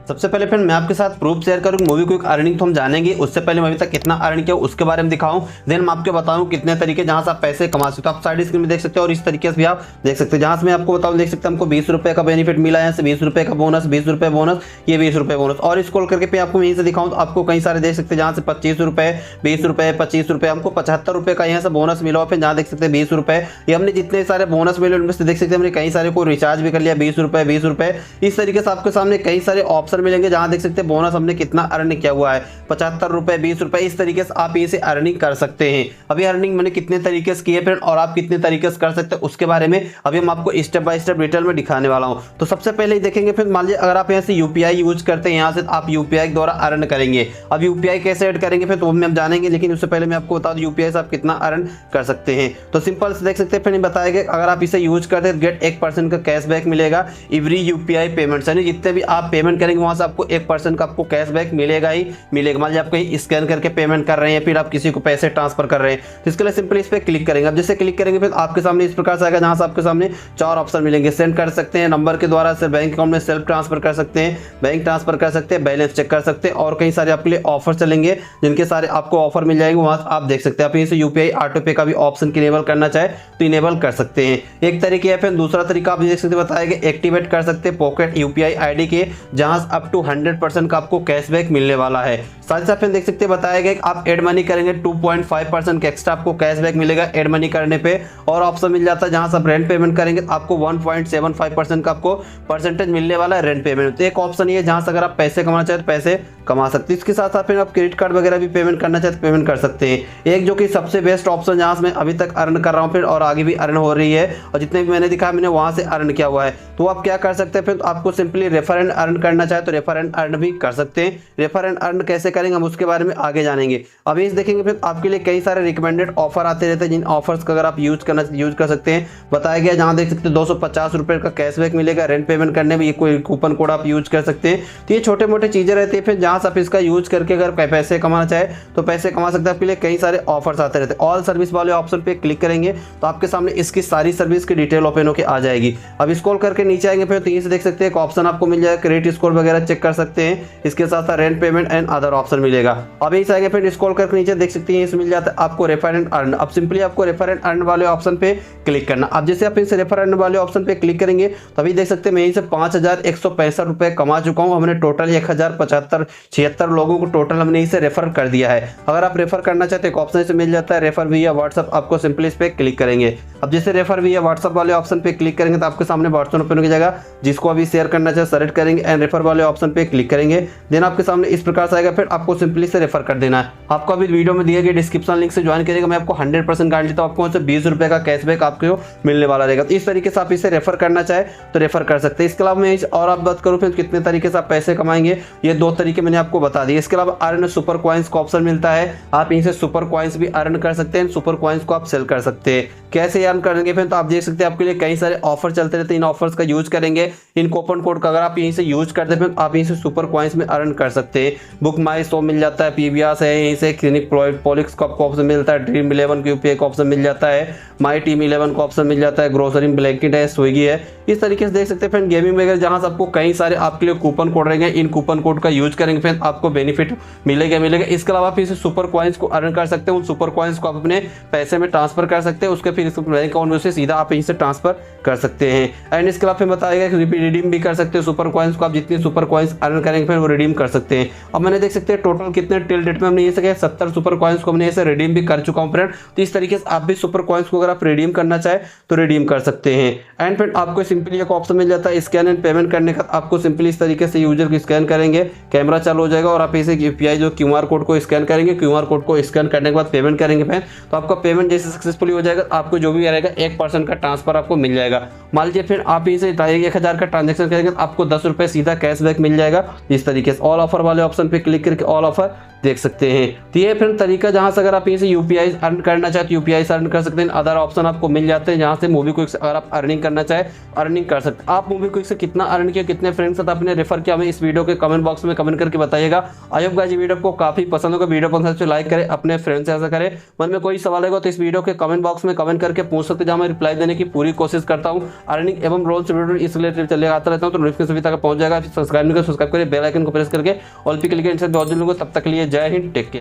सबसे पहले फ्रेंड मैं आपके साथ प्रूफ शेयर करूँ मूवी क्विक अर्निंग तो हम जानेंगे। उससे पहले मैं अभी तक कितना अर्न किया उसके बारे में दिखाऊं, देन मैं आपको बताऊं कितने तरीके जहां से आप पैसे कमा सकते हो। आप साइड स्क्रीन में देख सकते हो और इस तरीके से भी आप देख सकते हो। जहां से मैं आपको बताऊं देख सकते हैं हमको 20 रुपए का बेनिफिट मिला है, 20 रुपए का बोनस, 20 रुपए बोनस, ये 20 रुपए बोनस। और स्क्रॉल करके पे आपको यहीं से दिखाऊं तो आपको कई सारे देख सकते हैं जहां से 25 रुपए, 20 रुपए, 25 रुपए, हमको 75 रुपए का यहाँ से बोनस मिला। फिर जहाँ देख सकते हैं 20 रुपए, ये हमने जितने सारे बोनस मिले उनमें से देख सकते हैं हमने कई सारे को रिचार्ज भी कर लिया 20 रुपए, 20 रुपए। इस तरीके से आपके सामने कई सारे ऑप्शन मिलेंगे जहां देख सकते हैं बोनस हमने कितना अर्न किया हुआ है, 75 रुपए, 20 रुपए। इस तरीके से आप इसे अर्निंग कर सकते हैं। अभी अर्निंग मैंने कितने तरीके से की है फ्रेंड और आप कितने तरीके से कर सकते हैं उसके बारे में अभी हम आपको स्टेप बाय स्टेप डिटेल में दिखाने वाला हूं। तो सबसे पहले देखेंगे फिर मान लीजिए अगर आप यहाँ से यूपीआई यूज करते हैं, यहाँ से आप यूपीआई के द्वारा अर्न करेंगे। अब यूपीआई कैसे ऐड करेंगे फिर तो हम जानेंगे, लेकिन उससे पहले मैं आपको बता दूं यूपीआई से आप कितना अर्न कर सकते हैं। तो सिंपल से देख सकते हैं फिर बताया गया अगर आप इसे यूज करते हैं गेट 1% का कैशबैक मिलेगा एवरी यूपीआई पेमेंट, यानी जितने भी आप पेमेंट करेंगे वहां से आपको 1% का आपको कैशबैक मिलेगा ही मिलेगा। मान लीजिए आप कहीं स्कैन करके पेमेंट कर रहे हैं, फिर आप किसी को पैसे ट्रांसफर कर रहे हैं तो इसके लिए सिंपली इस पर क्लिक करेंगे। अब जैसे क्लिक करेंगे फिर आपके सामने इस प्रकार से आएगा जहां से आपके सामने 4 ऑप्शन मिलेंगे। सेंड कर सकते हैं नंबर के द्वारा, से बैंक अकाउंट में सेल्फ ट्रांसफर कर सकते हैं, बैंक ट्रांसफर कर सकते हैं, बैलेंस चेक कर सकते हैं और कई सारे आपके लिए ऑफर चलेंगे जिनके सारे आपको ऑफर मिल जाएंगे वहां आप देख सकते हैं। आप इसे यूपीआई ऑटो पे का भी ऑप्शन इनेबल करना चाहे तो इनेबल कर सकते हैं, एक तरीके है। फिर दूसरा तरीका आप देख सकते बताया गया एक्टिवेट कर सकते हैं पॉकेट यूपीआई आईडी के, जहां अप टू 100% का आपको कैशबैक मिलने वाला है। साथ ही साथ फिर देख सकते हैं बताया गया कि आप एड मनी करेंगे 2.5% का एक्स्ट्रा आपको कैशबैक मिलेगा एड मनी करने पे। और ऑप्शन मिल जाता है जहां से आप रेंट पेमेंट करेंगे तो आपको 1.75% का आपको परसेंटेज मिलने वाला है रेंट पेमेंट। तो एक ऑप्शन ये है जहां से अगर आप पैसे कमाना चाहते तो पैसे कमा सकते हैं। इसके साथ साथ फिर आप क्रेडिट कार्ड वगैरह भी पेमेंट करना चाहते तो पेमेंट कर सकते हैं। एक जो कि सबसे बेस्ट ऑप्शन जहां से मैं अभी तक अर्न कर रहा हूं फिर और आगे भी अर्न हो रही है और जितने भी मैंने दिखाया मैंने वहां से अर्न किया हुआ है। तो आप क्या कर सकते हैं फिर आपको सिंपली रेफर एंड अर्न करना चाहे तो रेफर एंड अर्न भी कर सकते हैं। रेफर एंड अर्न कैसे करेंगे हम उसके बारे में आगे जानेंगे। अभी इस देखेंगे फिर आपके लिए कई सारे रिकमेंडेड ऑफर आते रहते हैं जिन ऑफर्स का अगर आप यूज कर सकते हैं। बताया गया जहां देख सकते हैं 250 रुपए का कैशबैक मिलेगा रेंट पेमेंट करने में, ये कोई कूपन कोड आप यूज कर सकते हैं। तो ये छोटे मोटे चीजें रहती है फिर जहां से आप इसका यूज करके अगर पैसे कमाना चाहे तो पैसे कमा सकते हैं। आपके लिए कई सारे ऑफर्स आते रहते हैं। ऑल सर्विस वाले ऑप्शन पे क्लिक करेंगे तो आपके सामने इसकी सारी सर्विस की डिटेल ओपन होकर आ जाएगी। अब स्क्रॉल करके नीचे आएंगे फिर तो यहीं से देख सकते हैं एक ऑप्शन आपको मिल जाएगा क्रेडिट स्कोर वगैरह चेक कर सकते हैं। इसके साथ साथ rent payment and other option मिलेगा। अब यहीं से आगे फिर स्क्रॉल करके नीचे देख सकते हैं मिल जाता है आपको रेफर एंड अर्न। अब सिंपली आपको रेफर एंड अर्न वाले ऑप्शन पे क्लिक करना। अब जैसे आप इस रेफर एंड वाले ऑप्शन पे क्लिक करेंगे तो अभी देख सकते हैं मैं यहीं से 5165 रुपए कमा चुका हूं। हमने टोटल 1076 लोगों को टोटल हमने इसे रेफर कर दिया है। अगर आप रेफर करना चाहते हैं एक ऑप्शन से मिल जाता है रेफर विया व्हाट्सएप, आपको सिंपली इस पे क्लिक करेंगे। अब जैसे रेफर विया व्हाट्सएप वाले ऑप्शन पे क्लिक करेंगे तो आपके सामने व्हाट्सएप ओपन हो जाएगा, जिसको अभी शेयर करना चाहे सेलेक्ट करेंगे एंड रेफर वाले ऑप्शन पे क्लिक करेंगे। देन आपके सामने इस प्रकार से आएगा फिर आपको सिंपली से रेफर कर देना है। आपको अभी वीडियो में दिए गए डिस्क्रिप्शन लिंक से ज्वाइन करेगा, मैं आपको 100% गारंटी देता हूं आपको 20 रुपए का कैशबैक आपको मिलने वाला रहेगा। तो इस तरीके से आप इसे रेफर करना चाहे तो रेफर कर सकते हैं। इसके अलावा मैं और आप बात करूं फिर कितने तरीके से आप पैसे कमाएंगे, ये 2 तरीके मैंने आपको बता दिए। इसके अलावा अर्न सुपर कॉइंस का ऑप्शन मिलता है, आप यहीं से सुपर कॉइंस भी अर्न कर सकते हैं। सुपर कॉइंस को आप सेल कर सकते हैं। कैसे अर्न करेंगे फिर तो आप देख सकते हैं आपके लिए कई सारे ऑफर चलते रहते हैं। इन ऑफर्स का यूज करेंगे, इन कूपन कोड का अगर आप यहीं से यूज करते हैं तो आप यहीं से सुपर कॉइंस में अर्न कर सकते हैं। बुक माई शो मिल जाता है, पीवीआर है, यहीं से क्लिनिक पॉलिक्स का ऑप्शन मिलता है, ड्रीम 11 के यूपीआई का ऑप्शन मिल जाता है, माई टीम 11 का ऑप्शन मिल जाता है, ग्रोसरी ब्लैंकेट है, स्विगी है। इस तरीके से देख सकते हैं फ्रेंड गेमिंग वगैरह जहां से आपको कई सारे आपके लिए कूपन कोड रहेंगे। इन कूपन कोड का यूज करेंगे फ्रेंड आपको बेनिफिट मिलेगा। इसके अलावा फिर से सुपर कॉइंस को अर्न कर सकते हैं। उन सुपर कॉइंस को आप अपने पैसे में ट्रांसफर कर सकते हैं, उसके फिर बैंक अकाउंट में से सीधा आप यहीं से ट्रांसफर कर सकते हैं। एंड इसके अलावा फिर बताएगा कि रिडीम भी कर सकते हैं सुपर कॉइंस को। आप जितनी सुपर कॉइंस अर्न करेंगे फिर वो रिडीम कर सकते हैं। अब मैंने देख सकते हैं टोटल कितने टिल डेट में हमने ये 70 सुपर कॉइंस को हमने ऐसे रिडीम भी कर चुका हूं फ्रेंड। तो इस तरीके से आप भी सुपर कॉइंस को अगर आप रिडीम करना चाहे तो रिडीम कर सकते हैं। एंड फिर आपको सिंपली एक ऑप्शन मिल जाता है स्कैन एंड पेमेंट करने का। आपको सिंपली इस तरीके से यूजर को स्कैन करेंगे, कैमरा चालू हो जाएगा और आप इसे यूपीआई जो क्यूआर कोड को स्कैन करेंगे, क्यूआर कोड को स्कैन करने के बाद पेमेंट करेंगे फ्रेंड तो आपका पेमेंट जैसे सक्सेसफुली हो जाएगा आपको जो भी रहेगा 1% का ट्रांसफर आपको मिल जाएगा। मान लीजिए फिर आप इसे 1000 का ट्रांजेक्शन करेंगे तो आपको 10 रुपए सीधा कैशबैक मिल जाएगा। इस तरीके से ऑल ऑफर वाले ऑप्शन पे क्लिक करके ऑल ऑफर देख सकते हैं। तो ये फ्रेंड तरीका जहां से अगर आप यहीं से यूपीआई अर्न करना चाहे तो यूपीआई से अर्न कर सकते हैं। अदर ऑप्शन आपको मिल जाते हैं जहां से मोबीक्विक से अगर आप अर्निंग करना चाहे अर्निंग कर सकते हैं। आप मोबीक्विक से कितना अर्न किया, कितने फ्रेंड्स साथ आपने रेफर किया, हमें इस वीडियो के कमेंट बॉक्स में कमेंट करके बताइएगा। आई होप गाइस ये वीडियो आपको काफी पसंद होगा। वीडियो पसंद है तो लाइक करें, अपने फ्रेंड्स से ऐसा करें। मन में कोई सवाल होगा तो इस वीडियो के कमेंट बॉक्स में कमेंट करके पूछ सकते हैं, जहां मैं रिप्लाई देने की पूरी कोशिश करता हूं। अर्निंग एवं रोल्स वीडियो इस रिलेटेड चले आता रहता हूं, तो नोटिफिकेशन सभी तक पहुंच जाएगा। सब्सक्राइब नहीं कर सब्सक्राइब करिए, बेल आइकन को प्रेस करके ऑल पे क्लिक करके बहुत जल्दी। तब तक के लिए जय हिंद, टेक केयर।